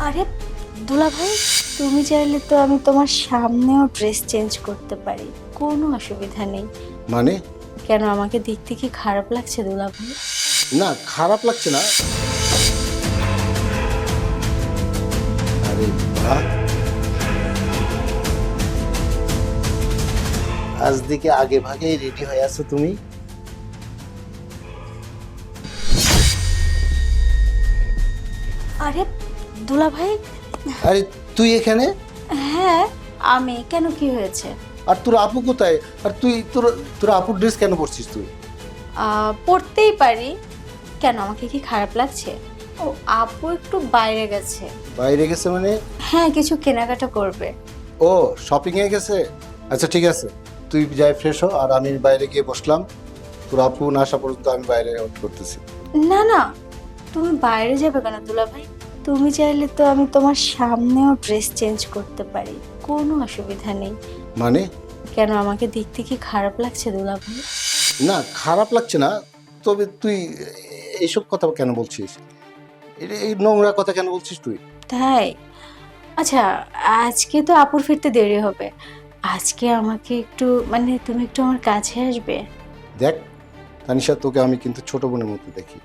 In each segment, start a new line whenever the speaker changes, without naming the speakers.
আরে দুলা ভাই, তুমি চাইলে তো আমি তোমার সামনেও ড্রেস চেঞ্জ করতে পারি, কোনো অসুবিধা নেই।
মানে?
কেন, আমাকে দেখতে কি খারাপ লাগছে দুলা ভাই?
না, খারাপ লাগছে না। আরে বাহ, আজ দিকে আগে ভাগেই রেডি হয়ে আছো তুমি।
আরে দুলা ভাই,
আরে তুই এখানে?
হ্যাঁ আমি, কেন কি হয়েছে?
আর তোর আপু কোথায়? আর তুই তোর তোর আপুর ড্রেস কেন পরছিস তুই?
পড়তেই পারি। কেন, আমাকে কি খারাপ লাগছে? ও, আপু একটু বাইরে গেছে।
বাইরে গেছে মানে?
হ্যাঁ, কিছু কেনাকাটা করবে।
ও, শপিং এ গেছে। আচ্ছা ঠিক আছে, তুই যাই ফ্রেশ হ, আর আমি বাইরে গিয়ে বসলাম। তোর আপু না আসা পর্যন্ত আমি বাইরে ওয়েট করতেছি।
না না, তুমি বাইরে যাবে কেন দুলা ভাই? তুমি চাইলে তো আমি তোমার সামনেও ড্রেস চেঞ্জ করতে পারি, কোনো অসুবিধা নেই।
মানে?
কেন, আমাকে দেখতে কি খারাপ লাগছে দুলা ভাই?
না, খারাপ লাগছে না। তবে তুই এইসব কথা কেন বলছিস? এই নোংরা কথা কেন বলছিস তুই?
তাই? আচ্ছা, আজকে তো আপুর ফিরতে দেরি হবে। আজকে আমাকে একটু, মানে তুমি একটু আমার কাছে আসবে?
দেখ তানিশা, তোকে আমি কিন্তু ছোট বোনের মতো দেখি।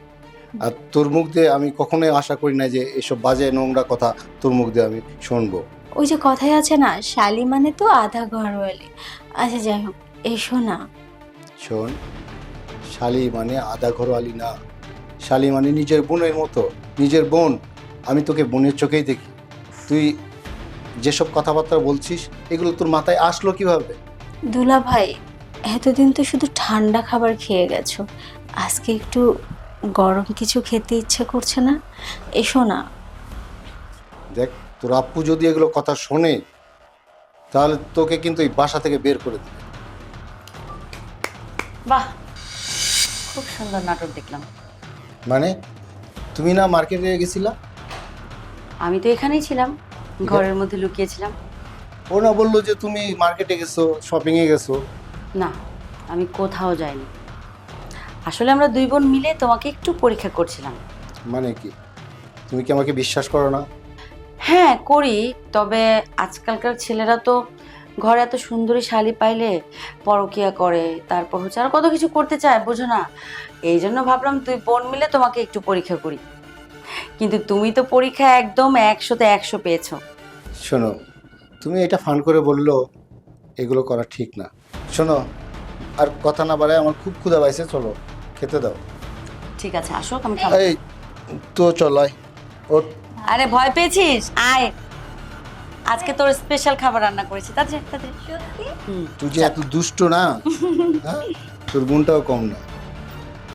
আর তোর মুখ দিয়ে আমি কখনোই আশা করি না যে এসব বাজে নোংরা কথা তোর মুখ দিয়ে আমি শুনবো।
ওই যে কথাই আছে না, শালি মানে তো আধা ঘরওয়ালি। আচ্ছা যাই হোক, এসো না।
শোন, শালি মানে আধা ঘরওয়ালি না, শালি মানে নিজের বোনের মতো, নিজের বোন। আমি তোকে বোনের চোখেই দেখি। তুই যেসব কথাবার্তা বলছিস এগুলো তোর মাথায় আসলো কিভাবে?
দুলা ভাই, এতদিন তো শুধু ঠান্ডা খাবার খেয়ে গেছো, আজকে একটু গরম কিছু খেতে ইচ্ছে করছে না? এসো না।
দেখ, তোর আপ্পু যদি এগুলো কথা শোনে তাহলে তোকে কিন্তু এই বাসা থেকে বের করে দেবে।
বাহ, খুব সুন্দর নাটক দেখলাম।
মানে, তুমি না মার্কেটে গেছিলা?
আমি তো এখানেই ছিলাম, ঘরের মধ্যে লুকিয়েছিলাম।
ও না বললো যে তুমি মার্কেটে গেছো, শপিংয়ে গেছো।
না, আমি কোথাও যাইনি। আসলে আমরা দুই বোন মিলে তোমাকে একটু পরীক্ষা করছিলাম।
মানে কি, তুমি কি আমাকে বিশ্বাস করো না?
হ্যাঁ করি, তবে আজকালকার ছেলেরা তো ঘরে এত সুন্দরী শালী পাইলে পরকিয়া করে, তারপর হচ্ছে আর কত কিছু করতে চায়, বোঝো না? এই জন্য ভাবলাম দুই বোন মিলে তোমাকে একটু পরীক্ষা করি। কিন্তু তুমি তো পরীক্ষা একদম 100-তে 100 পেয়েছো।
শোনো, তুমি এটা ফান করে বললো, এগুলো করা ঠিক না। শোনো, আর কথা না বাড়ায়, আমার খুব ক্ষুধা পাইছে, চলো খেতে দাও।
ঠিক আছে, আসো, আমি খাবো।
এই তো চলাই ওর।
আরে ভয় পেয়েছিস? আয়, আজকে তোর স্পেশাল খাবার রান্না করেছি। তাড়াতাড়ি তাড়াতাড়ি।
সত্যি?
হুম।
তুই যে এত দুষ্ট না, হ্যাঁ, তোর গুণটাও কম না।